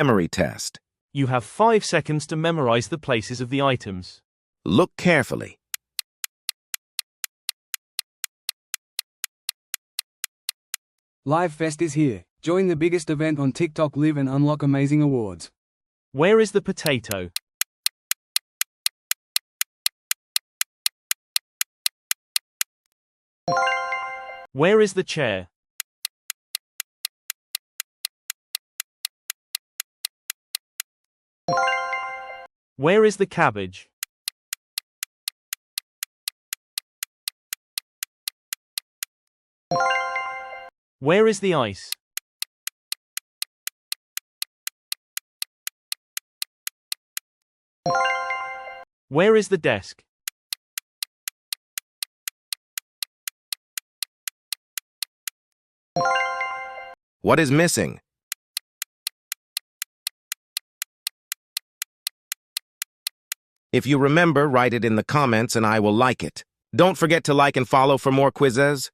Memory test. You have 5 seconds to memorize the places of the items. Look carefully. Live Fest is here. Join the biggest event on TikTok Live and unlock amazing awards. Where is the potato? Where is the chair? Where is the cabbage? Where is the ice? Where is the desk? What is missing? If you remember, write it in the comments and I will like it. Don't forget to like and follow for more quizzes.